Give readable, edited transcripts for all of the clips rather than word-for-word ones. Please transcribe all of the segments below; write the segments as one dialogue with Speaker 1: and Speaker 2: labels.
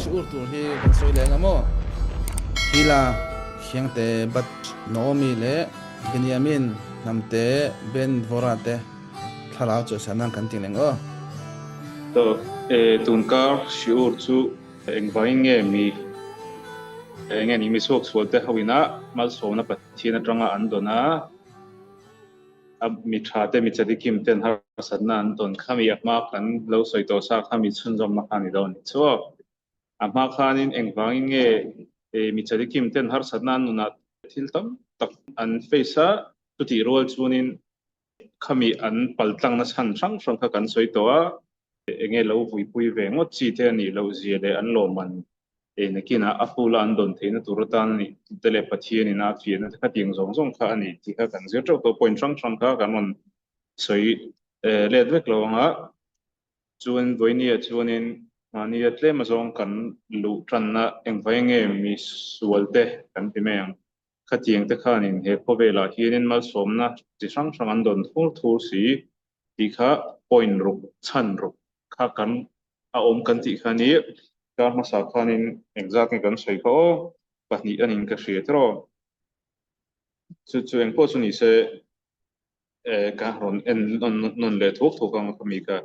Speaker 1: siur tu hi kan soi le ngamo hila hiang te bat Naomi le Benjamin namte Ben Vorate thalau chu sanang kan ting leng o
Speaker 2: to tunkar shiur chu engwainge mi nge ni mi sok solte hawina mal sona pathina tanga andona mi thate mi chadi kim ten har sanna andon khami akma kan lo soito sa khami chunjom ma khani don cho ama khanin engwainge mi chadi kim ten har sanna nuna thil tam tak an feisa tuti rol chunin khami an paltang na san sang sang kha kan soito a enge lo pui ve ngot chi te ni lo zia de an lo man nakina apula an don theina turatan ni tele pathia ni na fi na kha ting zong zong kha ani ti kha kan zia to point sang sang kha kan mon soi le dwek lo nga chuan voini a chuanin mani a tle ma zong kan lu tran na engwai nge mi sualte kan ti meng kha tiang te kha nin he khobela hianin mal somna chi sang sang an don thur thur si ti kha point ruk chan ruk kha kan a om kan ti kha ni ka ma sa khanin exactly kan sei kho pahni anin ka hria tro chu eng po chu ni se ka ron en non le thok thok ang khami ka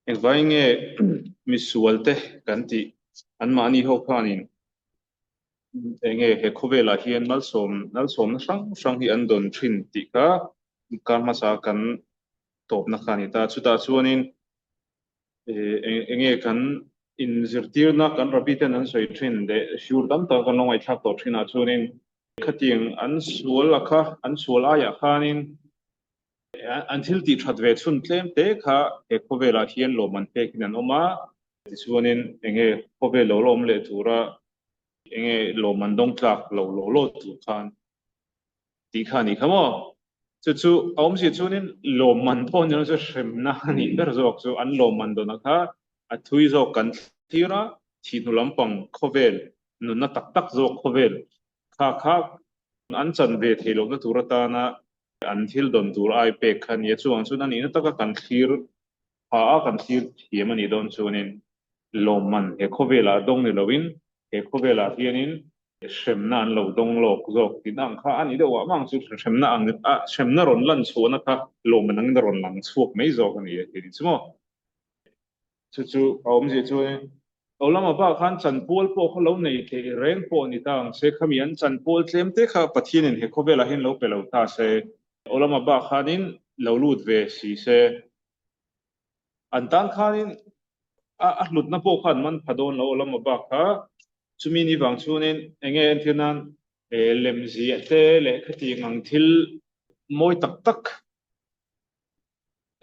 Speaker 2: eng vai nge mi sualte kan ti an ma ni ho khanin enge he khobela hian nal som na sang hi an don thin ti ka ka ma sa kan top na khani ta chuta chuanin enge kan in zirtir na kan rabiten an soi thin de shur dam ta kan longai thak to thina chuanin khating an sual akha an sual aya khanin an thil ti that ve chun tlem te kha he khobela hian lo man pe kin an oma ti chuanin enge khobe lo lom le tura enge lo man dong tlak lo tu khan ti khani khamo chu aum si chunin lo man pon no chu shrem na ni ber zok chu an lo man do na kha a thui zo kan thira thi nu lampang khovel nu na tak zo khovel kha an chan ve thelo na turata na an thil don tur ai pe khan ye chuang chu na ni na taka kan thir kan thir thiam ani don chunin lo man he khovela dong ni lovin he khovela hianin shremna an lo dong lok zok tin ang kha ani de wa mang chu shremna ang shremna ron lan chuna kha lo man ang ron lang chuak mai zok ani ti chumo chu awm je chu olama ba khan chan pol po kho lo nei the reng po ni tang se khamian chan pol tlem te kha pathin in he khovela hin lo pe lo ta se olama ba khanin lo lut ve si se an tan khanin a hlut na po khan man phadon lo olama ba kha chumi ni wang chunin enge en thinan lemzi te le khati ngang thil moi tak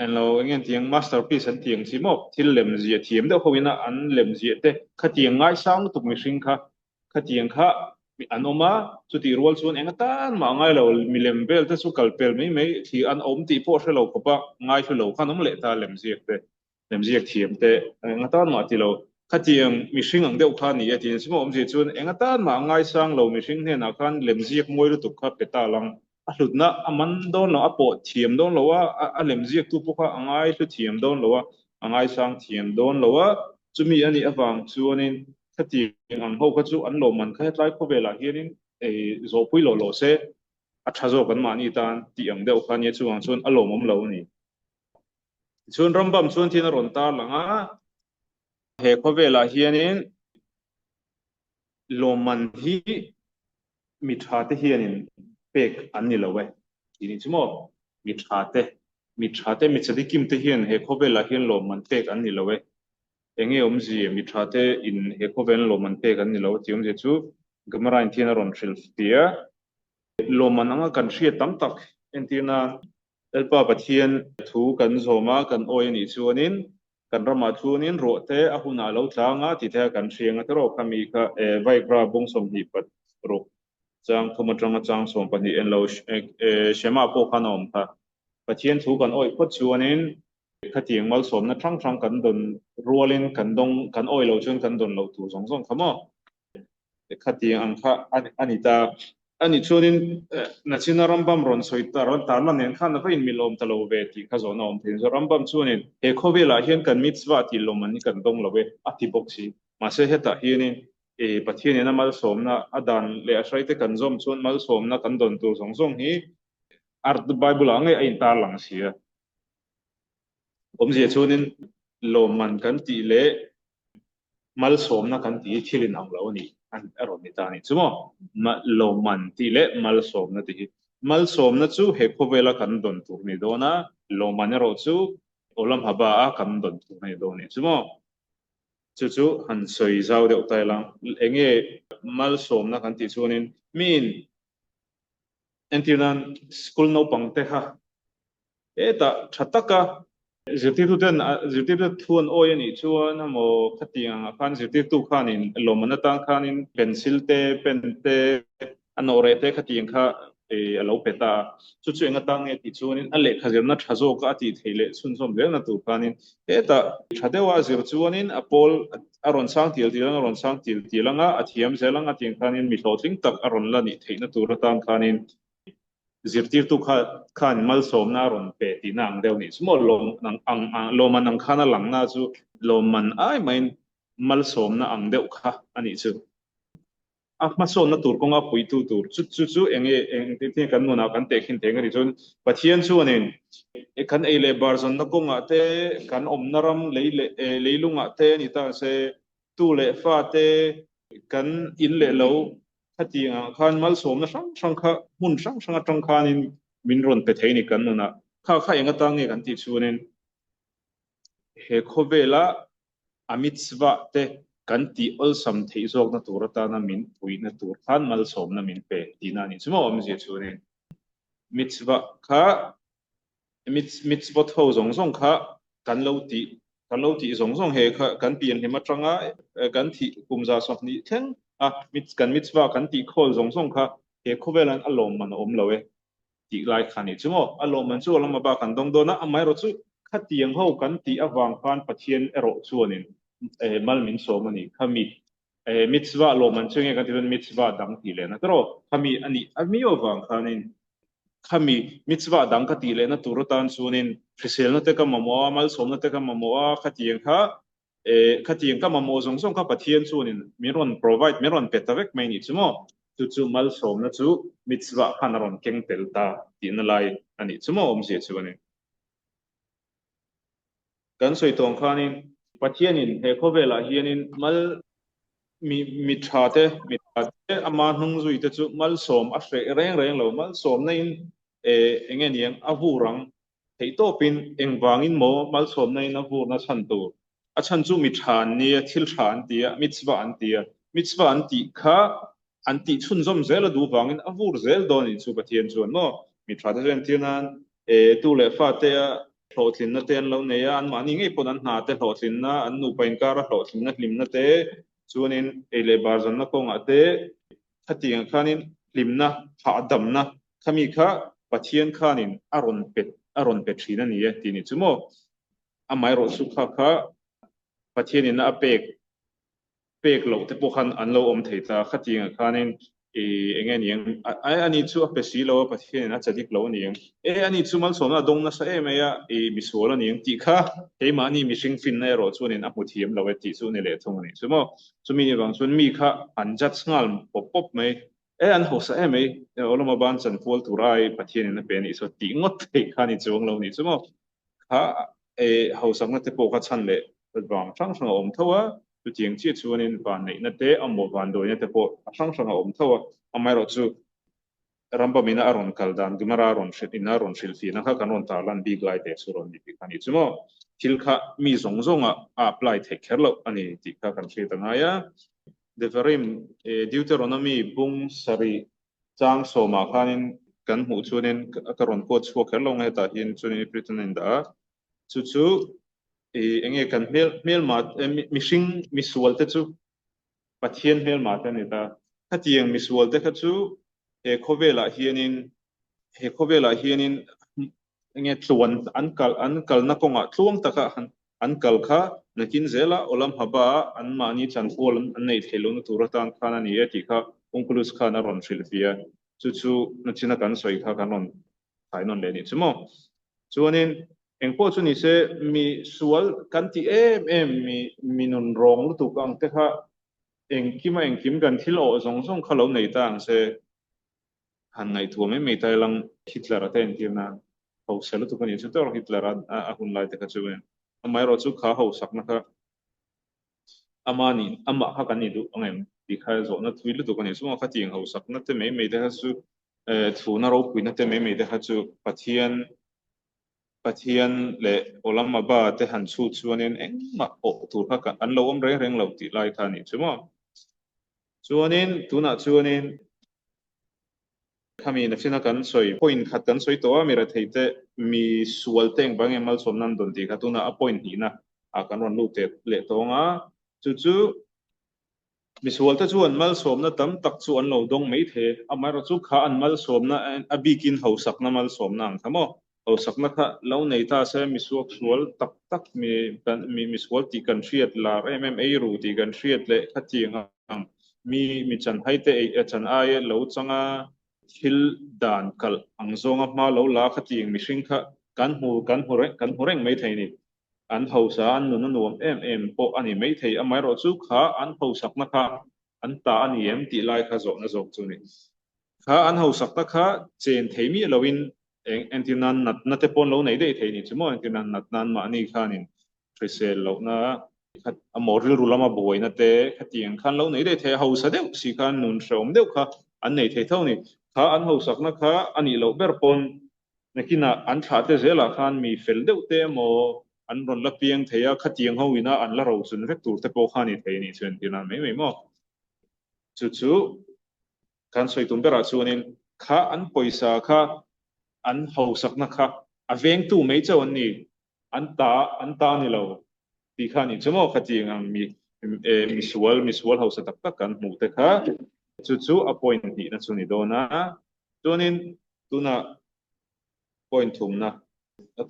Speaker 2: en lo enge tiang masterpiece an tiang chi mo thil lemzi thiam de hoina an lemzi te khati ngai sang tuk mi hring kha khati kha an oma chu ti rol chun enga tan ma ngai lo mi lem bel te chu kal pel mai thi an om ti po hre lo ko pa ngai chu lo khanom le ta lemzi thiam te enga tan ma ti lo khatiang mihring ang deuh kha ni atin simo om ji chun enga tan ma ngai sang lo mihring hne na khan lemziak moi lu tuk kha peta lang a hlutna aman don lo apo thiam don lo a lemziak tu po kha angai thu thiam don lo angai sang thiam don lo chumi ani awang chuanin khatiang ang ho kha chu an lo man kha tlai kho vela hianin zo pui lo se a thazo kan ma ni tan ti ang deuh kha ni chuang chun a lo mom lo ni chun rambam chun thina ron tar langa he khovela hianin lo man hi mi thate hianin pek an ni lowe ini chumo mi thate mi chadi kim te hian he khovela hian lo man pek an ni lowe enge omji mi thate in he khovel lo man pek an ni lo ti omji chu gamara in thina ron thil tia lo man anga kan hria tam tak entina elpa pathian thu kan zoma kan oi ni chuanin kan rama chuanin ro te a huna lo tlanga ti the kan hrianga te ro khami kha vai gra bung som hi pat ro chang thuma tanga chang som pani en lo shema po khanom kha pathian thu kan oi phot chuanin khatiang mal som na thang kan don rualin kan oi lo chun kan don lo tu zong zong khamo khatiang ang kha anita ani chuanin nachina rambam ron soita ron tarla nen khan na in milom talo ve ti kha zo na om thin zo rambam chuanin he khovela hian kan mitzwa ti lom ani kan dong lowe ati boxi mà sẽ hết ta hiền in bắt hiền in mal som na adan le asai te kan zom chuan mal som na kan don tu song song hi art bible angai ein tar lang sia om je chuan in lo man kan ti le mal som na kan ti thilin ang lo ni an aron ni ta ni chumo ma lo man ti le mal som na ti mal som na chu he khovela kan don tu ni do na lo man ro chu olam haba a kan don tu ni do ni chumo chu chu han soi zau deuh tai lang enge mal som na kan ti chuanin min entinan school no pangte ha eta thataka zirti tu ten zirti tu thuan oi ani chuan amo khatiang khan zirti tu khanin lomana tang khanin pencil te pen te anore te khatiang kha alo peta chu chu enga tang e ti chuanin ale khazir na thazo ka ti theile sun som le na tu khanin eta thadewa zir chuanin apol aron sang til tilang aron sang til tilanga athiam zelang ating khanin mi thotling tak aron la ni theina tur tang khanin zirtir tu khan mal som na ron pe ti nang deuh ni small lom nang ang loman ang khana lang na chu loman ai main mal som na ang deuh kha ani chu a ma son na tur konga pui tu tur chu eng ti kan nu na kan te khin te ngari chun pathian chu anin e kan ei le bar zon na konga te kan om naram leilunga te ni ta se tu le fa te kan in le lo khatiang khan mal som na sang kha mun sang atang khanin min ron pe theini kan nu na kha enga tang nge kan ti chuanin he khovela amitswa te kan ti ol sam thei zok na turata na min pui na tur khan mal som na min pe tina ni chumo om je chuanin mitzwa kha mitzvot ho zong zong kha kan lo ti zong zong he kha kan pian hema tanga kan thi kumza sok ni theng a kan mitzwa kan ti khol zong zong kha he khovelan alom man om lowe ti lai khani chumo alom man chu alom ba kan dong do na amai ro chu khatiang ho kan ti awang khan pathian ero chuanin mal min so mani khami mitzwa lo man chunge kan ti mitzwa dang ti le na tro khami ani ami awang khanin khami mitzwa dang ka ti le na turutan chuanin frisel na te ka mamo mal som na te ka mamo khatiang kha khatiang ka mamo zong zong ka pathian chuanin miron provide miron petavek mai ni chumo chu mal som na chu mitzwa khanaron keng telta tin lai ani chumo om se chuanin kan soi tong khanin pathianin he khovela hianin mal mi thate ama hnung zui te chu mal som a hre reng lo mal som na in engen yang a vurang thei to pin engwangin mo mal som na in a vur na chan tu a chan chu mi than ni thil than tia mitzwa an ti kha an ti chun zom zel du wangin a vur zel don in chu pathian chuan no mi thate ren tianan tu le fa te hlawthlin na ten lo neya an mani ngei pon an hna te hlawthlin na an nu pain kara hlawthlin na hlim na te chuanin ele bar zon na konga te khatiang khanin hlim na ha dam na khami kha pathian khanin aron pet thina ni ti ni chumo amai ro su kha pathianin a pek lo te pokhan an lo om theita khatiang khanin engen yang ani chu a pesi lo pathian a chadik lo ni yang ani chu mal sona dong na sa me ya misuala ni yang ti kha he mani mishing fin na ro chuanin a mu thiam lo ti chu ni le thong ni chumo chumi ni bang chun mi kha an jat ngal pop mai an ho sa me oloma ban chan pol turai pathian na pe ni so ti ngot the kha ni chuang lo ni chumo kha ho sang na te po kha chan le bang sang om thawa tu tiang chi chuanin van nei na te amo van do na te po sang om thawa amai ro chu ramba mina aron kaldan gumara aron shit in aron shil fi na kha kanon ta lan big lai te suron ni pikani chumo thil kha mi zong zonga apply the kherlo ani ti kha kan thri tanga ya devarim deuteronomy bung sari chang soma khanin kan mu chuanin karon ko chho kherlo ngai ta hin chuanin pritanin da chu enge kan mel mat mishing misual te chu pathian mel mat ani ta khatiang misual te kha chu he khovela hianin enge tluan ankal na konga tluang taka an kal kha nakin zela olam haba an mani chan pol an nei thelon turatan khana ni ati kha onkulus khana ron shilpia chu na china kan soi kha kanon thainon le ni chumo chuanin eng po chu ni se mi sual kan ti mi nun rong lu tu kang te kha eng kim kan thil o zong zong khalo nei tang se han ngai thu me tai lang Hitler aten ti na ho selu tu kan ni chu tor Hitler a hun lai te kha chu amai ro chu kha ho sak na kha amani amma kha kan ni du angem ti kha zo na thui lu tu kan ni chu kha ting ho sak na te me te kha chu thu na ro pui na te me te kha chu pathian le olam ma ba te han chu chuanin eng ma o tu kha kan an lo om reng lo ti lai tha ni chu mo chuanin tuna chuanin kami na sina kan soi point khat kan soi to mi ra theite mi sual teng bang emal som nan don ti khatuna a point hi na a kan ron lu te le tonga chu mi sual ta chu an mal som na tam tak chu an lo dong mai the amai ro chu kha an mal som na a bikin ho sak na mal som na ang thamo ho sak na kha lo nei ta se mi suak sual tak tak mi sual ti kan riat la MMA ru ti kan riat le khati ang mi chan haite chan ai lo changa thil dan kal ang zonga ma lo la khati mi hring kha kan hu reng mai thei ni an ho sa an nu nuam po ani mai thei amai ro chu kha an ho sak na kha an ta ani em ti lai kha zo na zok chu ni kha an ho sak ta kha chen thei mi loin en tin nan nat na te pon lo nei dei thei ni chumo en tin nan nat nan ma ni kha nin trisel lo na a moril rulama boi na te khatiang khan lo nei dei the ho sa deu si khan nun shom deu kha an nei thei thau ni kha an ho sak na kha ani lo ber pon nakina an tha te zela khan mi fel deu te mo an ron la piang theya khatiang ho ina an la ro chun vek tur te po khani thei ni chen tin an mai mo chu kan soi tum bera chuanin kha an poisa kha an ho sak na kha a veng tu mai chaw ni an ta ni lo ti kha ni chumo khati ngang mi sual ho sa tak tak kan mu te kha chu a point ni na chu ni do na chuanin tuna point thum na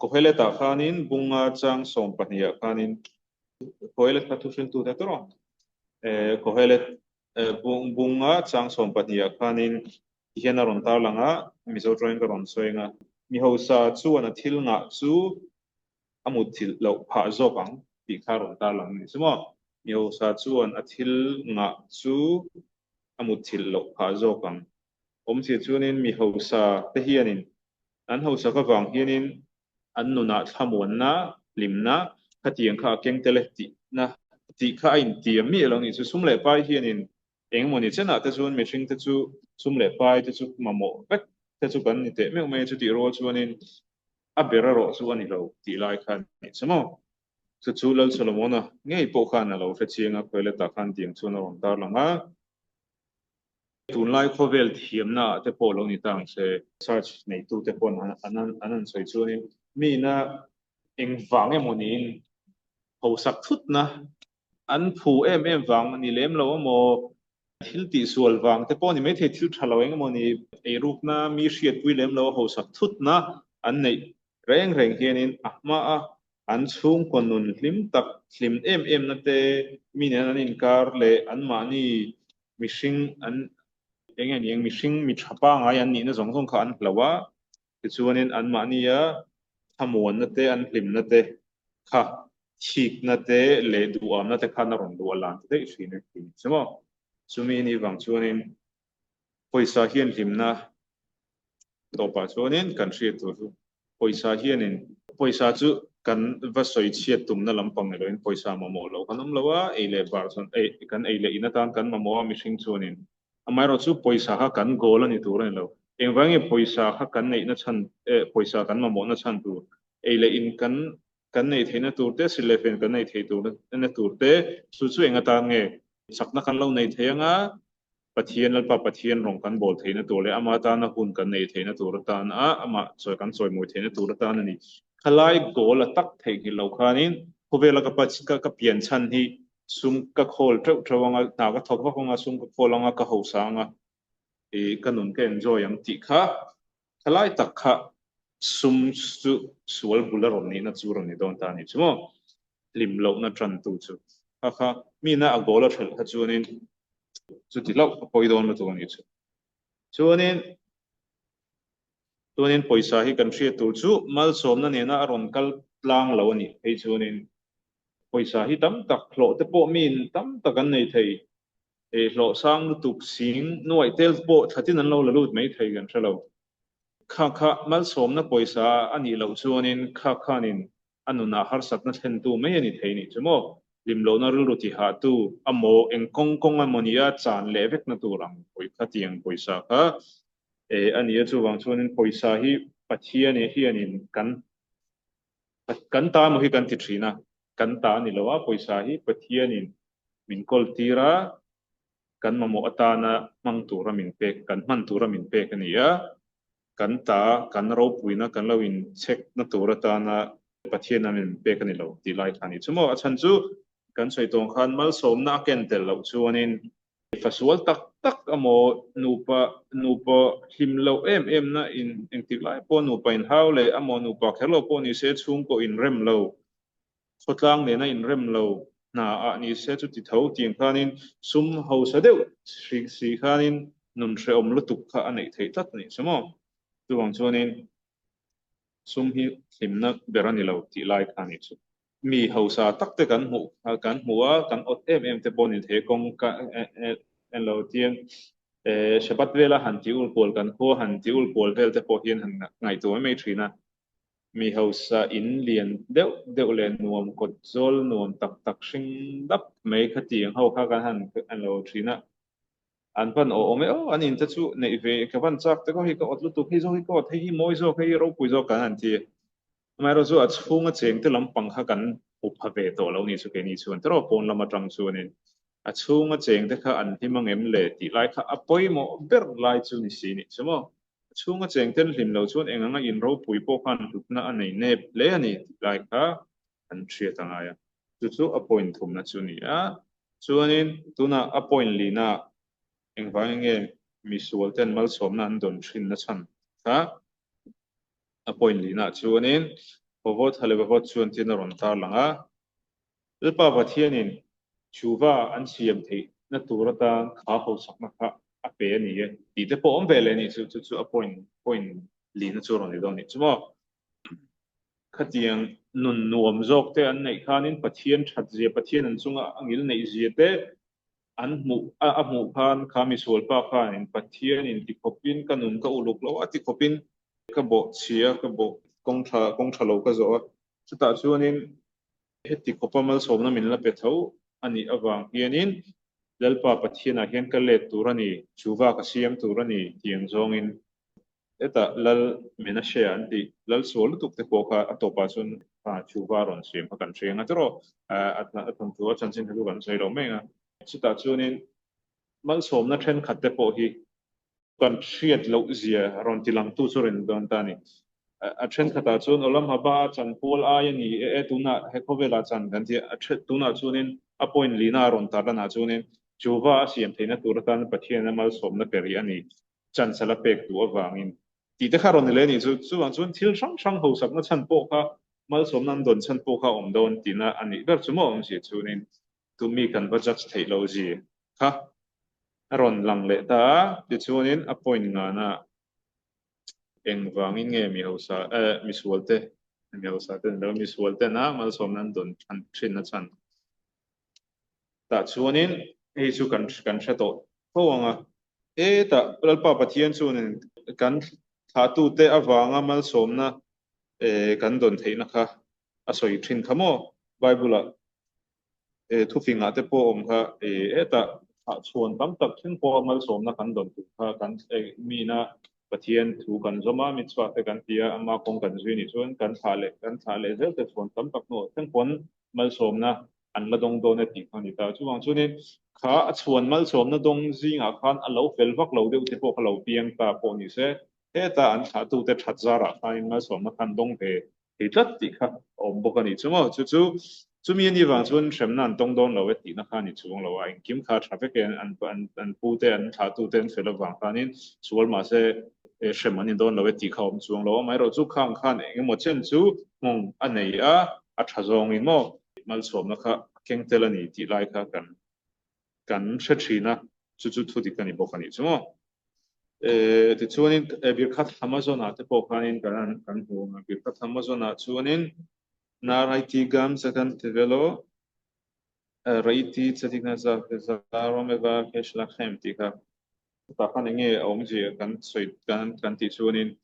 Speaker 2: ko hele ta khanin bunga chang som pahnia khanin ko hele ta thu shin tu ta to ko hele bunga chang som pahnia khanin hian a ron tar langa mizo join ka ron soinga mi ho sa chu ana thil nga chu amut thil lo pha zo bang ti kha ron tar lang ni sumo mi ho sa chu an a thil nga chu amut thil lo pha zo bang om si chuanin mi ho sa te hianin an ho sa ka wang hianin an nuna thamon na limna khatiang kha keng tele ti na ti kha in ti mi lo ni chu sum le pai hianin eng mo ni chena te chuan mi hring te chu sum le pai te chu mamo vek te chu kan ni te me chu ti ro chuanin a bera ro chu ani lo ti lai khan ni chamo chu lal solomona ngei po khan lo fe chianga khoile ta khan tiang chu na ron tar langa tun lai khovel thiam na te po lo ni tang se search nei tu te pon anan soi chuanin mi na eng wang emonin ho sak thut na an phu wang ni lem lo mo thil ti sual wang te pawh ni mai thei thil thalo eng emawni ei ruk na mi hriat pui lem lo ho sak thut na an nei reng hianin a hma a an chhung kon nun hlim tak hlim na te mi nen an inkar le an mani mihring an eng mihring mi thapa ngai an nih na zong zong kha an hlawa tichuanin an mani a thamuan na te an hlim na te kha thik na te le duam na te kha na ron du alan te hri na ti chimo chumi ni wang chuanin poisa hian hlimna topa chuanin kan hriat tur poisa hianin poisa chu kan va soi chiat tumna lampang ne loin poisa mamo lo kanam lowa eile bar chon kan eile ina tan kan mamo a mi hring chuanin amai ro chu poisa ha kan gol ani tur ani lo engwangi poisa ha kan nei na chan poisa kan mamo na chan tu eile in kan nei theina tur te silefen kan nei thei tur na tur te chu enga ta nge sakna kan lo nei theanga pathian lalpa pathian rong kan bol theina tur le ama ta na hun kan nei theina tur ta na ama choi kan choi moi theina tur ta na ni khalai gol tak thei ki lo khanin khuvela ka pian chan hi sum ka khol trewanga ta ka thok wa sum ka kholanga ka hosanga kanun ke enjoy ang ti kha khalai tak kha sum su sual bular ni na chu ron ni don ta ni chumo lim lo na tran tu chu kha mi na a gola thel kha chuanin chu ti lo poi don na tu ni chu chuanin ตัวนี้ปอยสาฮีกันเชียตัวจูมัลสมนั่นเนี่ยนะอารมณ์กัลลางเหล่านี้ไอ้ตัวนี้ปอยสาฮีตั้มตักโหลเตปอมินตั้มตักันในไทยโหลสร้างตุกสิงหน่วยเตลโปทัดที่นั้นเราละลุดไม่ไทยกันใช่เราข้ามัลสมนะปอยสาอันนี้เราตัวนี้ข้านินอันนู้นอาหารสัตว์นั่นเห็นตัวไม่ยันไทยนี่ใช่ไหมริมโลนารุติหาตูอโมเอ็งกงอโมนียจานเลเวกนั่นตัวรังปอยขัดยังปอยสาค่ะ อันนี้จู่บางช่วงนั้นปอยสาฮีปัจเจียนี่ฮียนินกันตามหิกันติดชีนะกันตานี่ละว่าปอยสาฮีปัจเจียนินมินกอลตีระกันมาโมอัตานะมังตูระมินเปกกันมันตูระมินเปกนี่ยกันตากันเราปุยนะกันเราอินเช็คนะตูระตานะปัจเจียนะมินเปกนี่เราดีไลท์ทันนี่ชั่วโมงฉันจู่กันใส่ตรงขันมัลสมนักเก็นเตลเราช่วงนี้ festival tak amo nupa himlo em na in tilai po nupa in haule amo nupa khelo po ni se chung ko in rem lo khotlang le na in rem lo na a ni se chu ti tho tiang khanin sum ho sa deu si khanin nun se om lutuk kha anei thei tat ni samo tu wang chuanin sum hi himna berani lo ti lai khani chu mi ho sa tak te kan mu a kan ot em te bon in the kong ka en lo tiang shabat vela han ti ul pol kan ho han ti ul pol vel te po hian han ngai to mai thina mi ho sa in lian deuh len nuam kot zol nuam tak hring dap mai kha tiang ho kha kan han an lo thina an pan o me o an in ta chu nei ve ka van chak te ko hi ka ot lu tu hi zo hi ko the hi moi zo hi ro pui zo kan an ti mai ro zo a chhunga cheng te lampang kha kan upha ve to lo ni chu ke ni chuan tro pon lama tang chuanin a chhunga cheng te kha an hi mangem le ti lai kha a poi mo ber lai chu ni si ni chumo chhunga cheng ten hlim lo chuan enganga in ro pui po khan na anei nep le ani lai kha an thria tanga ya chu a point thum na chu ni a chuanin tuna a point lina engwang mi sual ten mal som na an don thin na chan kha a point lina chuanin povot hale povot chuan tin a ron tar langa lepa pathianin chuwa an siam thei na turata kha ho sakna kha a pe ani ye ti te po om ve le ni chu a point lina chu ron ni don ni chumo khatiang nun nuam zok te an nei khanin pathian that je pathian an chunga angil nei je te an mu a mu khan khami sol pa khan in pathian in ti khopin kanun ka uluk lo ati khopin ka bo chia ka bo kong tha lo ka zo chuta chuanin heti khopamal somna min la pe tho ani awang hianin lalpa pathian a hian ka le turani chuwa ka siam turani tiang zong in eta lal mena she anti lal sol tuk te ko ka atopa chun chuwa ron siam ka kan trenga tro atna atham tu chan chin helu kan sei lo menga chuta chuanin mal somna then khat te po hi kan hriat lo zia ron tilang tu churin don tani a then khata chun olam haba chan pol a yani tuna he khovela chan kan ti a tuna chunin a point lina ron ta na chunin chuwa siam theina turatan pathian mal somna peri ani chan sala pek tu awangin ti te kharon le ni chu wang chun thil sang ho sak na chan po kha mal som nan don chan po kha om don tina ani ber chumo om si chunin tu mi kan ba judge thei lo ji kha ron lang le ta ti chuanin a point nga na eng wangin nge mi ho sa mi sualte mi ho sa ten lo mi sualte na mal som nan don chan thin na chan ta chuanin ei chu kan hre to ho wanga ta lalpa pathian chuanin kan thla tu te awanga mal som na kan don theina kha a soi thin khamo bible thu finga te po om kha ta chuan tam tak thin po mal som na kan don tu kha kan mi na pathian thu kan zoma mi chwa te kan tia ama kong kan zui ni chuan kan thale zel te chuan tam tak no ten pon mal som na an la dong don ti khan ni ta chuwang chunin kha a chuan mal som na dong zinga khan a lo fel vak lo deuh te po kha lo piang ta po ni se he ta an tha tu te that zara khan mal som na khan dong ve he tat ti kha om bo kan ni chumo chu mi ni wang chuan shem nan dong don lo ti na khan ni chuang lo a kim kha traffic an pu te an tha tu ten fel wang khanin chual ma se shem an don lo ti kha om chuang lo mai ro chu khang khan eng mo chen chu ngong anei a tha zong in mo mal som na kha keng telani ti lai kha kan hre thina chu thu ti kan ni bo kan ni chumo ti chuanin bir khat Amazon ate po khanin kan hu bir khat Amazon a chuanin nar IT gam sakan tivelo raiti chatikna za romega kesh la khem ti ka ta khan nge om ji kan soi kan ti chuanin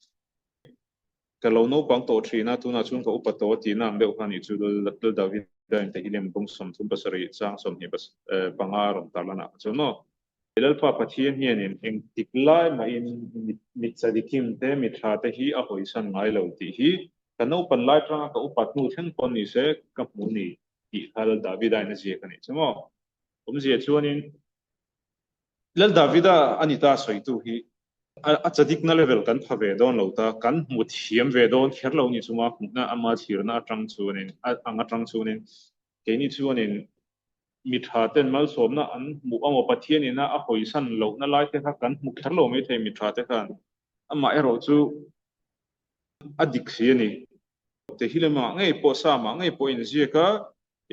Speaker 2: ka lo no pang to thina tu na chung ka upato ti na be khani chu dal david dan te hilem bung som thum pasari chang som ni bas pangarom talana chu no ilal pa pathian hian in tiklai ma in mit sadikim te mit tha te hi a hoisan ngai lo ti hi ka no pan lai tanga ka upat nu theng pon ni se ka mu ni ti hal david ai na je ka ni chumo om je chuanin lal davida anita soitu hi a chadik na level kan pha ve don lo ta kan mu thiam ve don kher lo ni chuma na ama thir na atang chuanin anga tang chuanin ke ni chuanin mi tha ten mal som na an mu amo pathian ina a hoisan lo na lai te kha kan mu kher lo me the mi tha te khan ama ero chu adik hiani te hilema ngai po sa ma ngai po in zia ka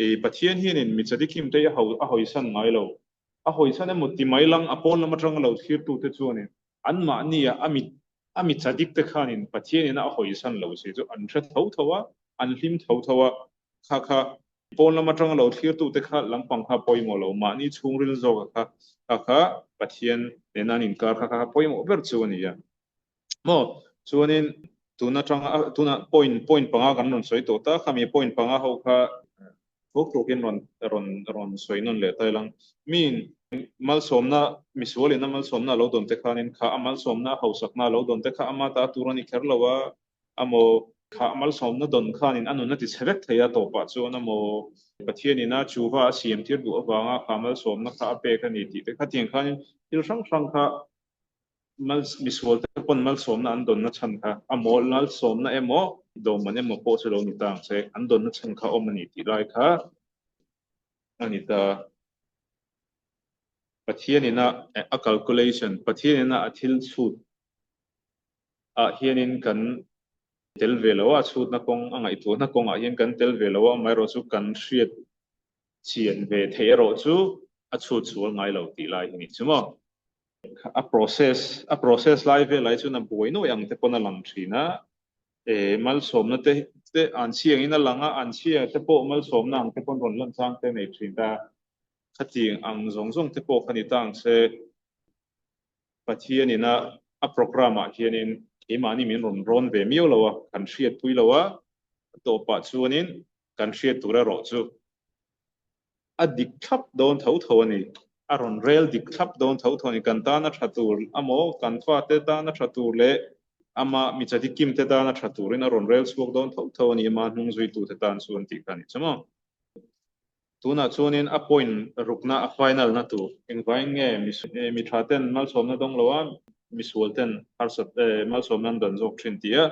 Speaker 2: e pathian hianin mi chadikim te a hoisan ngai lo a hoisan e mutti mai lang apol na matang lo thir tu te chuanin an ma ni a ami chadik te khanin pathian ina a hoisan lo se chu an thra thau thawa an hlim thau thawa kha kha pon lama tang lo thir tu te kha lampang kha poimo lo ma ni chung ril zo kha kha pathian ne nan in kar kha kha poimo ber chu ni ya mo chuanin tuna point panga kan non soi to ta khami point panga ho kha phok to ken ron soi non le tai lang min mal somna miswoli na mal somna lo don te khanin kha amal somna ho sakna lo don te kha ama ta turani kher lawa amo kha amal somna don khanin anu na ti chhek thaya to pa chu na mo pathian ina chuwa siam thir du awanga kha amal somna kha pe kha ni ti te kha tiang khanin il sang sang kha mal miswol te pon mal somna an don na chan kha amol nal somna emo do man emo po chu lo ni tang se an don na chan kha omani ti lai kha anita pathianina a calculation pathianina a thil chut a hianin kan tel velo a chut na kong angai tu na kong a hian kan tel velo a mai ro chu kan hriat chian ve the ro chu a chut chul ngai lo ti lai ni chumo a process lai ve lai chu na boi no yang te pona lang thina e mal som na te an chiang in a langa an chia te po mal som na ang te pon ron lan chang te nei thin khating ang zong zong te po khani tang se pathianina a programa hianin emani min ron ve miu lawa kan hriat pui lawa to pa chuanin kan hriat tura ro chu a dik thap don tho tho ani a ron rel dik thap don tho tho ni kan ta na thatur amo kan fa te ta na thatur le ama mi chati kim te ta na thatur in a ron rel swok don tho tho ani ma hnung zui tu te tan chuan ti kan chamo tuna chuanin a point rukna a final na tu engwai nge mi thaten mal som na dong lawa mi sualten harsat mal som nan dan jok thin tia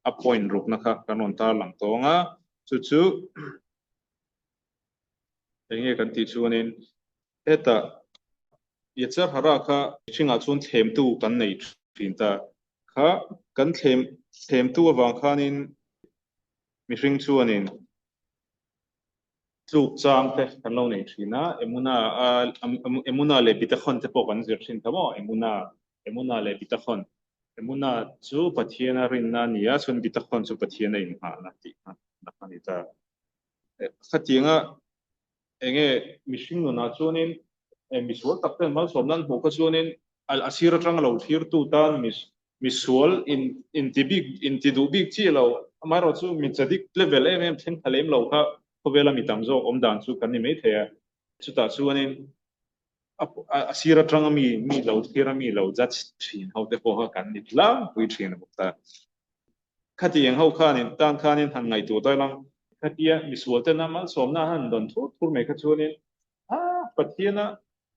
Speaker 2: a point rukna kha kanon ta lang tonga chu chu enge kan ti chuanin eta yechar hara kha thinga chun them tu kan nei thin ta kha kan them tu awang khanin mi hring chuanin tluk chang te kan lo nei thina emuna le bitakhon te po kan zir thin thamo emuna le bitakhon emuna chu pathiana rin na nia chun bitakhon chu pathiana in ha na ti na khani ta khatinga enge mishing no na chuanin miswal takten mal somnan ho ka chuanin al asira tang lo thir tu tan miswal in tibig in tidu big chi lo amaro chu mi chadik level em theng thalem lo kha khobela mi tamzo om dan chu kan ni me the chu ta chuanin asira tang mi lo thira mi lo jat thin ho te po ha kan ni la pui thin bo ta khati yang ho khanin tan khanin han ngai tu tai lang khatia miswal te na mal somna han don thur me kha chuanin a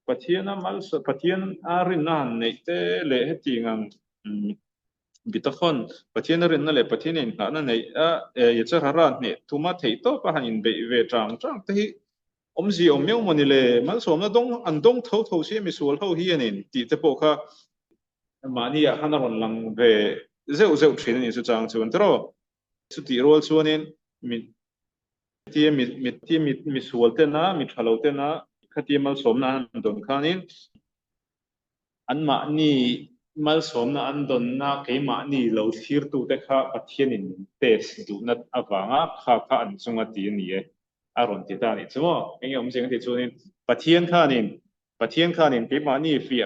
Speaker 2: pathiana mal pathian arin na han nei te le hetingang bitakhon pathian rin na le pathian in na nei a yecha hara ne tuma thei to pa hanin be ve tang tang te hi omzi omyong moni le mal som na dong an dong tho tho se mi sul ho hi anin ti te po kha mani a hana ron lang ve zeu thin ni chu chang chuan tro chu ti rol chuanin mi mi sul te na mi thalo te na khati mal som na don khanin an ma ni mal som na an don na ke ma ni lo thir tu te kha pathian in test du na awanga kha an chunga ti ni e aron ti ta ni chumo enge om jeng ti chunin pathian kha nin ke ma ni fi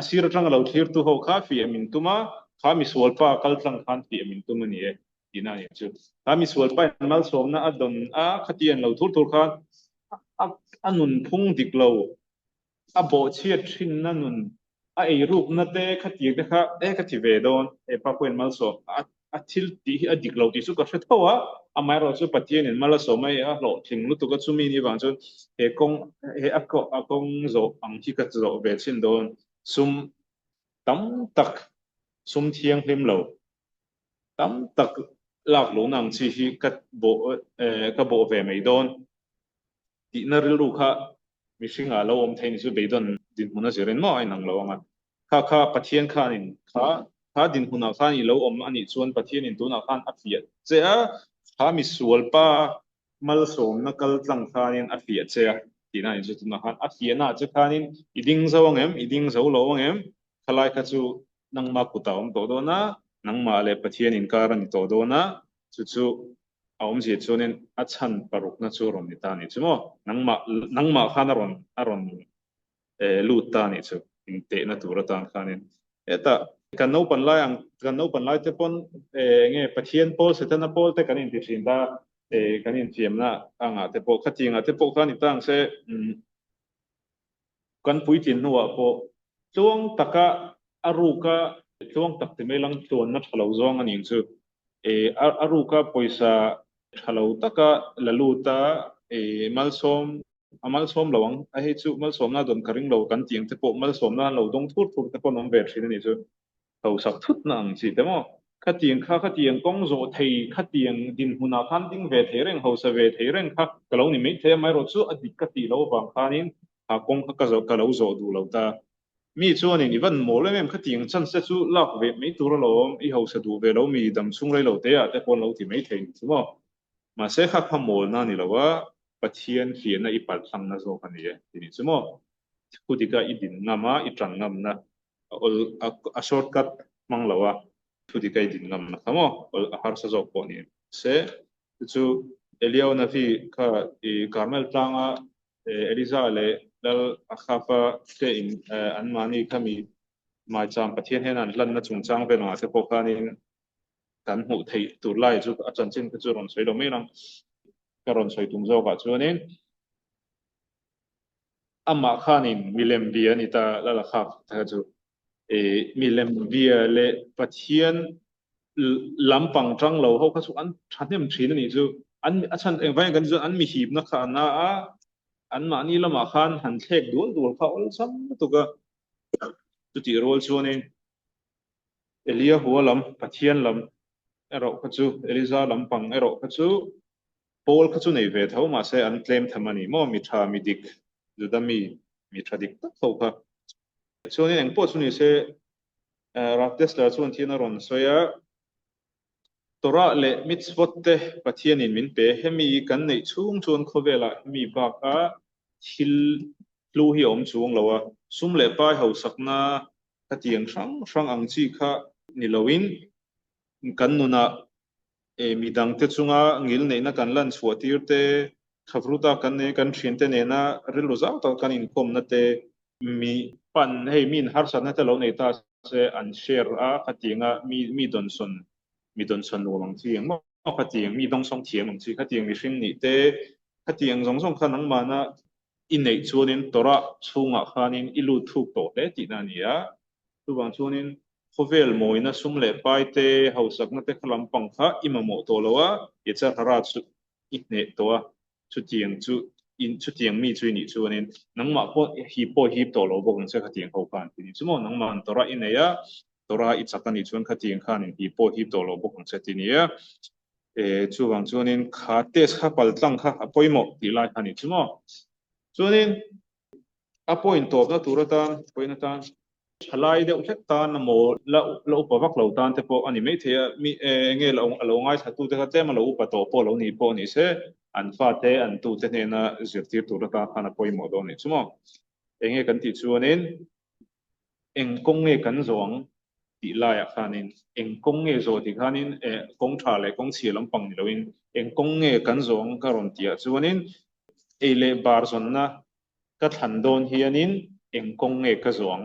Speaker 2: asir tang lo thir tu ho kha fi min tuma kha mi sual pa kal tlang khan fi min tuma ni e tina ni chu kha mi sual pa mal som na adon a khatian lo thur thur kha anun phung dik lo a bo chiat thin na nun a ei rup na te khati te kha e khati ve don e pa kwen mal so a thil ti a dik lo ti su ka hre thawa a mai ro chu patien in mala so mai a lo thing lu tu ka chu mi ni bang chon he kong he a kong zo ang thi ka zo ve chin don sum tam tak sum thiang hlim lo tam tak lak lo nang chi hi ka bo ve mai don ti na ril ru kha mi hringa lo om thein chu beidon din huna siren mo ai nang lo anga kha pathian khan in kha din huna khan i lo om ani chuan pathian in tuna khan a fiat che a kha mi sual pa mal som na kal tlang khan in a fiat che a tina in chu tuna khan a fiat na che khan in iding zo ngem iding zo lo ngem khalai kha chu nang ma ku ta om to do na nang ma le pathian in karan to do na chu a om si chuanin a chan paruk na chu ron ni ta ni chumo nangma khan aron lut ta ni chu in te na tur ta khanin eta kan no pan lai te pon nge pathian pol se na pol te kanin ti sin da kanin fiam na anga te po khatinga te po khan tang se kan pui tin nuwa po chuang taka aruka chuang tak te melang chuan na thalo zong ani chu aruka poisa thalo taka laluta malsom amal som lawang a he chu mal som na don karing lo kan tiang te po mal som na lo dong thur thur te po nom ver thin ni chu ho sak thut na ang chi te mo kha tiang kong zo thei kha tiang din huna khan ding ve the reng ho sa ve the reng kha kalo ni me the mai ro chu adik ka ti lo wang khanin ha kong ka lo zo du lo ta mi chuan in ivan mo le mem kha tiang chan se chu lak ve me tur lo i ho sa du ve lo mi dam chung le lo te a te pon lo ti me thei chu mo ma se kha kha mol na ni lo wa pathian fian na ipal thlang na zo kan ye ti ni chumo kudika idin ngama itran ngam na ol a shortcut mang lawa kudika idin ngam na kamo ol a har sa zo ko ni se chu eliaw na fi kha i carmel tanga eliza le dal a khafa te in an mani khami mai cham pathian henan lan na chung chang ve na se po khanin kan hmu thei tur lai chu a chan chin chu ron soi lo me lang karon soi tum zo ka chuanin ama khanin milem bia ni ta la la khap ta chu milem bia le pathian lampang tang lo ho kha chu an thatem thin ni chu an achan eng vai kan chu an mi hip na kha na a an ma ni lama khan han thek dul dul kha ol sam tu ka tu ti rol chuanin elia hualam pathian lam ero kha chu eliza lampang ero kha chu Paul kha chu nei ve tho ma se an claim thamani mo mi tha mi dik judami mi tradik tak tho kha chuan eng po chuni se raptes la chuan thina ron soya tora le mitzvot te pathian in min pe hemi kan nei chung chuan khovela mi ba ka thil lu hi om chung lawa sum le pai ho sakna katiang sang ang chi kha ni lowin kan nuna midang te chunga ngil nei na kan lan chhuatir te khavruta kan ne kan thrin te ne na rilu zau ta kan in khom na te mi pan hei min har san na te lo nei ta se an share a khatinga mi don son lo mang chi mo khating mi dong song thiam mang chi khating mi hring ni te khating zong zong khan ang mana in nei chuanin tora chunga khanin ilu thuk to te ti na ni a tu bang chuanin khovel moina sum le pai te hausak na te khalam pang kha imamo to lowa ye cha hara chu itne to a chu tiang chu in chu tiang mi chu ni chuanin nangma po hi to lo bok che khatiang ho kan ti ni chumo nangma tora in ya tora i chakani chuan khatiang khan hi po hi to lo bok che ti ni ya chu wang chuanin kha tes kha pal tlang kha apoimo ti lai khani chumo chuanin a point to na turatan poina tan halai de uthet tan na mo la upa vak lo tan te po ani me the mi nge lo ngai sa tu te ka tema lo upa to po lo ni po ni se an fa te an tu te ne na zirtir tu ta khana poi mo do ni chumo enge kan ti chuanin eng kong nge kan zong ti la ya khanin eng kong nge zo ti khanin kong tha le kong chi lampang ni loin eng kong nge kan zong ka ron tia chuanin ele bar zon na ka than don hianin eng kong nge ka zong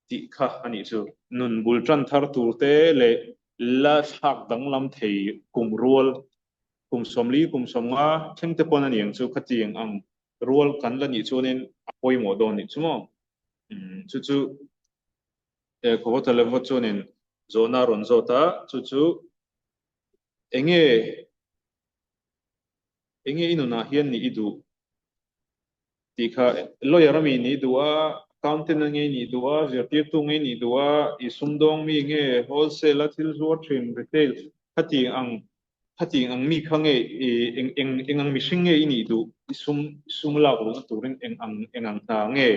Speaker 2: ti kha ani chu nun bul tran thar tur te le la thak dang lam thei kum rual kum somli kum somnga theng te pon ani ang chu khatiang ang rual kan la ni chuanin apoi mo don ni chumo chu chu ko hotel level chuanin zona ron zota chu chu enge enge inuna hian ni idu ti kha lawyer ami ni duwa accountant nge ni duwa zirtir tu nge ni duwa I sumdong mi nge wholesale thil zuwa thin retail khati ang mi khange eng ang mi singe ini du sum la ru turin eng ang ta nge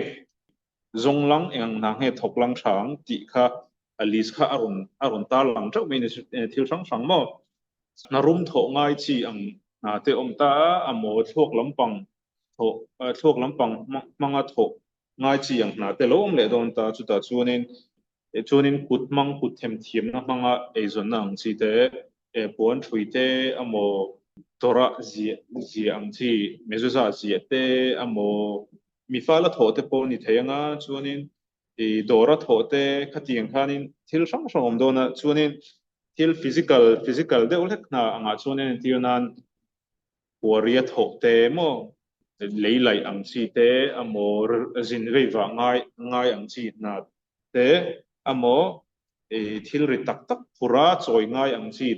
Speaker 2: zonglang eng na nge thoklang thang ti kha alis kha arun ta lang chau mi ni thil sang sang mo na rum tho ngai chi ang na te om ta amo thok lampang tho thok lampang manga tho ngai chi ang na te lo om le don ta chu ta chuanin chuanin kut mang kut them thiam na manga e zon na ang chi te puan thui te amo tora zia ang chi mezuza zia te amo mi fala tho te pawh ni theanga chuanin dora tho te khatiang khanin thil sang sang om dona chuanin thil physical deuh hlek na anga chuanin tirnan waria tho te mo leilai ang chi te amo zin veiwa ngai ang chi na te amo thil ri tak tak pura choi ngai ang chi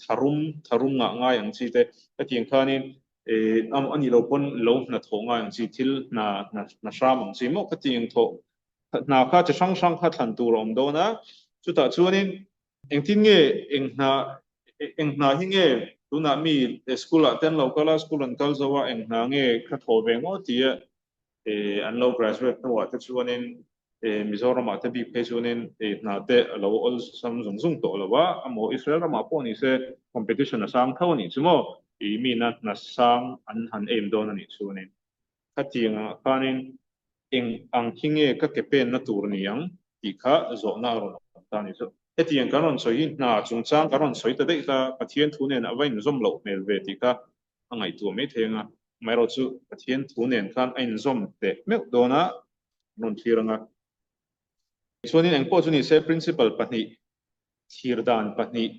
Speaker 2: tharum nga ngai ang chi te khatiang khanin am ani lo pon lo na tho ngai ang chi thil na sham ang chi mo khatiang tho na kha chi sang sang kha than tu rom do na chu ta chuanin eng tin nge eng na hi nge tu na mi school a ten local school an kal zawa eng na nge kha tho ve ngo tia an lo graduate no wa ta chuanin Mizoram a te bi pe chuanin na te lo ol sam zung zung to lo wa amo Israel ma po ni se competition a sang thau ni chumo mi na sang an han aim don ani chuanin khatinga khanin eng ang hinge ka ke pen na tur ni yang ti kha zo na ro ta ni so etiang karon soi na chung chang karon soi ta dei ta pathian thu nen avain zom lo mel ve ti ka angai tu me thenga mai ro chu pathian thu nen khan ain zom te me dona non thiranga chuanin eng po chu ni se principal pahnih thir dan pahnih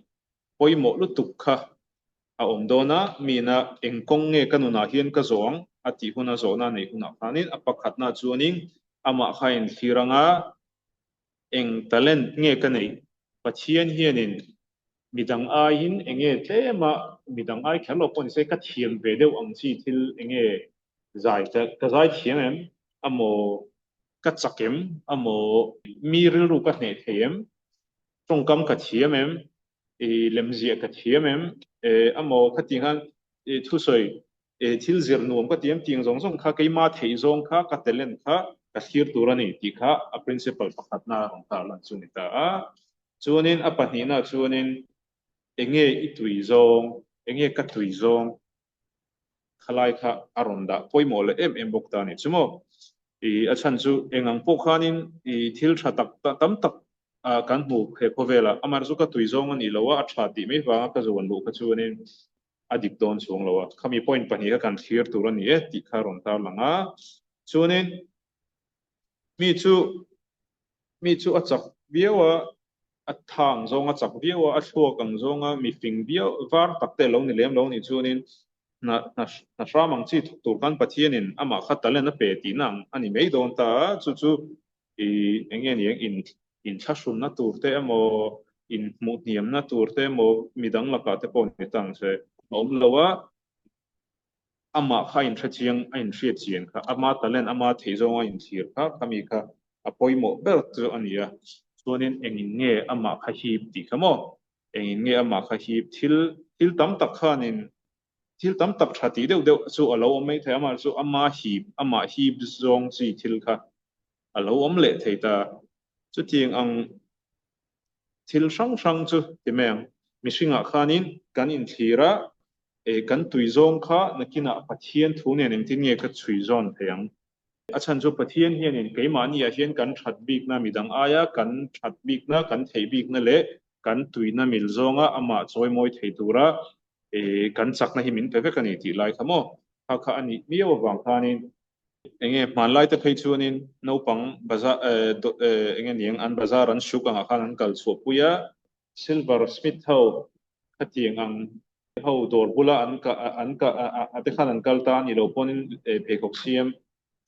Speaker 2: poimo lu tuk kha a om dona mina eng kong nge kanuna hian ka zawng ati huna zawna nei huna khanin apakhat na chuanin ama khain thiranga eng talent nge ka nei pathian hianin midang ai hin enge tlema midang ai khalo pon se ka thiam ve deuh ang chi thil enge zai ta ka zai thiam em amo ka chakem amo mi ril ru ka hne theim tongkam ka thiam em lemzia ka thiam em amo ka tingan thu soi thil zir nuam ka tiam ting zong zong kha keima thei zong kha ka talent kha ka thir turani ti kha a principal pakhat na rong ta lan chu ni ta a chuanin a pahnih na chuanin enge I tui zong enge ka tui zong khalai kha aronda poimo le em bok ta ni chumo a chan chu engang po khanin thil tha tak tam tak kan mu khe khovela amar zu ka tui zong ani lowa a tha ti me wa ka zuan lu ka chuanin adik don chung lowa khami point pani ka kan thir tur ani ti kha ron ta langa chuanin mi chu a chak biawa a thang zong a chak biawa a thuak ang zong a mi fing biaw var takte lo ni lem lo ni chuanin na shramang chi thuk tur kan pathianin ama khatalen na pe ti nang ani mei don ta chu enge ni in thashum na tur te amo in mu niam na tur te mo midang laka te pon ni tang se om lowa ama kha in thachiang a in hriat chiang kha ama talen ama theizong a in thir kha khami kha apoimo ber chu ania chuanin engin nge ama kha hi ti khamo engin nge ama kha hi thil tam tak khanin thil tam tak thati deuh chu alo om mai thei ama chu ama hi zong chi thil kha alo om le thei ta chu tiang ang thil sang sang chu timeng mishinga khanin kan in thira kan tui zong kha nakina pathian thu ne ning tin nge ka chui zon theyang อาจารย์จุปเทียนเฮียนินเกี่ยมานี่เฮียนกันชัดบิกนะมีดังอายะกันชัดบิกนะกันเทบิกนะเละกันตุยนะมิลซงะอามาจอยมวยเทตุระกันสักนะหิมินเปเปกันนี่ทีไลค์ขโมฮักอันนี้มีเอาบางท่านินเงี้ยมันไล่ตะเพยชวนินนูปังบาซาเงี้ยยังอันบาซารันชุกอังอานันกัลสวปุยะซิลเวอร์สมิธเฮาขัดยังอังเฮาดอร์บุลาอันกะอันเดขันอันกัลตานี่เราปนินเพกอกเซียม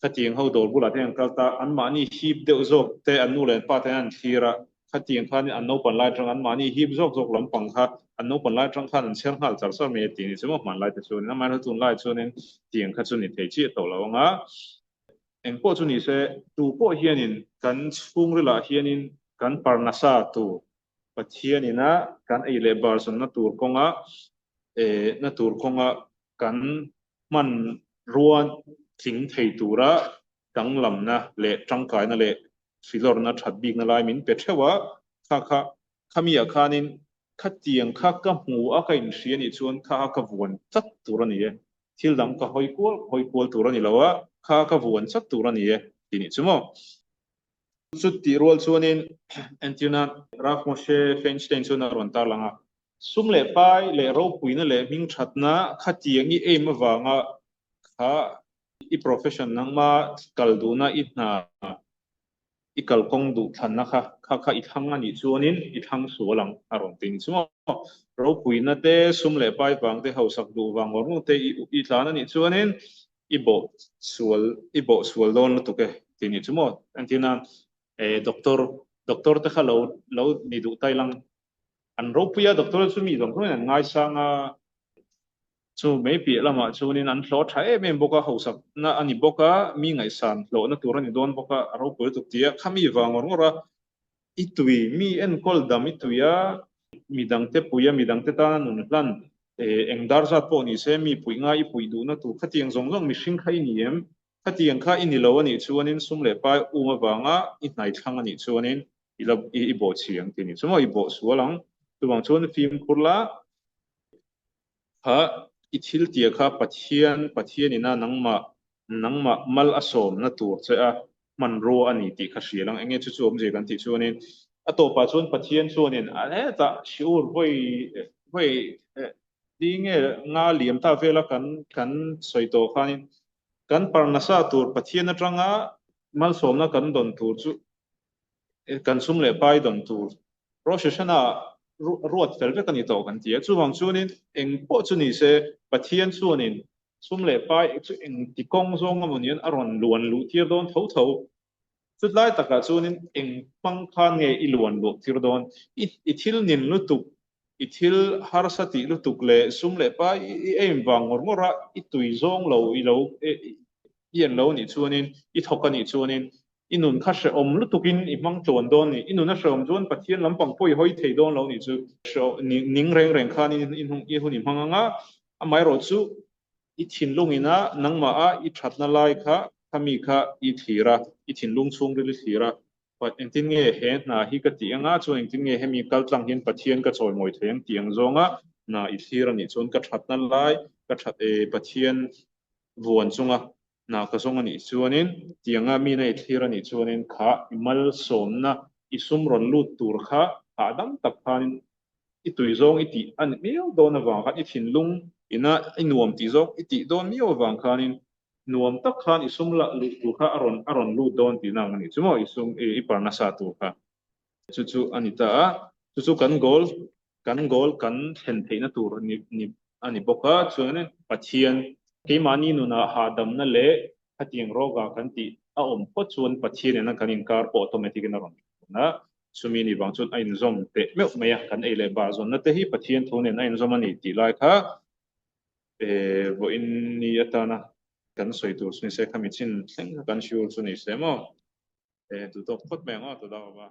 Speaker 2: ขัดยังเฮาดอร์บุลาเทอันกัลตาอันมานี่ฮีบเดอซอกเตอันนูเลนปาเทอันทีระขัดยังขันอันนูปันไล่จังอันมานี่ฮีบซอกลำปังค่ะอันนูปันไล่จังขันอันเชียงฮัลจัลซาเมตินี่สมมติมันไล่แต่ชวนินน้ำมันตุนไล่ชวนินเตียงขัดชวนินเทจิตตัวเรางะ เองพอจุนี่เสตูพอเฮียนินกันฟุงเรลาเฮียนินกันปาร์นาซาตูปัจเฮียนินะกันไอเลบาร์สันนัตูร์คงะนัตูร์คงะกันมันรวนทิ้งไทยตูระดังลำนะเละจังกายนะเละฟิลอร์นะชัดบิกนะลายมินเป็ดเทวะข้ามีอาคานินขัดเตียงข้ากับหูอาคาอินเชียนิชวนข้ากับวนจัดตูระนี่ที่ดังก็หอยกวลตูระนี่แล้ววะข้ากับวนจัดตูระนี่ทีนี้สมมติสุดที่รัวชวนินเอ็นตินันราฟโมเช่เฟนสเตนชวนนารวันตาลังอ่ะซุ่มเล่ไปเล่รูปุยนั่นเล่มิงชัดนะขัดเตียงอีเอ็มวางอ่ะข้าอีโปรเฟชชั่นนังมากัลดูนะอีน่าอีกัลกงดูทันนะคะข้าอีทั้งอันนี้ชวนินอีทั้งสวลังอารมณ์ติงสมมติรูปุยนั่นเต้ซุ่มเล่ไปวางเต้เขาสักดูวางวงเต้อีทานั่นนี่ชวนินอีโบสวลโดนตุกเอทีนี้สมมติอันที่นั้นdoktor te kha lo ni du tai lang an ro puya doktor chu mi dong thoi ngai sang a chu me pi lama chu nin an thlo thae me boka hausak na ani boka mi ngai san lo na tur ni don boka ro pu tu tia khami wangor ngora itui mi en kol dam ituya midang te puya midang te ta nun plan engdar zat po ni se mi pui nga i pui du na tu khatiang zong zong mi hring khai ni em khatiang kha ini lo ani chuanin sum le pa uma wanga i hnai thang ani chuanin i bo chiang ti ni chumo i bo sualang tu wang chuan film kurla ha i thil tia kha pathian ina nangma mal asom na tur che a man ro ani ti kha hrialang enge chu chom je kan ti chuanin atopa chuan pathian chuanin ane ta shiur voi dinge nga liam ta vela kan soito khanin kan parnasa tur pathian atanga mal somna kan don tur chu kan sum le pai don tur roshana ruat fel ve kan to kan tia chu wang chunin eng po chu ni se pathian chunin sum le pai chu eng ti kong zong amonian aron luan lu tir don tho chu lai taka chunin eng pang khan nge i luan lu tir don i thil nin lu tuk i thil har sati lu tuk le sum le pai i em wang ngora i tui zong lo i lo yen lo ni chuanin i thoka ni chuanin inun kha hre om lu tukin i mang tlon don ni inun a hreom chuan pathian lampang poi hoi thei don lo ni chu ning reng khan in hung i hun i hmanga amai ro chu i thin lungina nangma a i thatna lai kha khami kha i thira i thin lung chung ri thira pat engtin nge he na hi ka ti anga chu engtin nge hemi kal tlang hin pathian ka choi moi theng tiang zonga na i thira ni chun ka thatna lai ka that pathian vuan chunga na ka zonga ni chuanin tianga mi nei thira ni chuanin kha imal somna isum ron lut tur kha adam tak khanin i tui zong i ti an meo don awang kha i thin lung ina inuam ti zong i ti don meo awang khanin nuam tak khan isum la lu tu kha aron lu don ti nang ani chumo isum i parna sa tu kha chu anita chu kan gol kan hen theina tur ni ani boka chuan pathian ke mani nuna hadam na le hatiang roga kan ti a om po chuan pathian na kan inkar po automatic na ron na sumi ni bang chun ain zom te me maya kan ei le ba zon na te hi pathian thone na in zom ani ti lai kha vo in ni atana kan soi tur suni se khami chin thleng kan shiur chu ni se mo tu to khot me ngo to da ba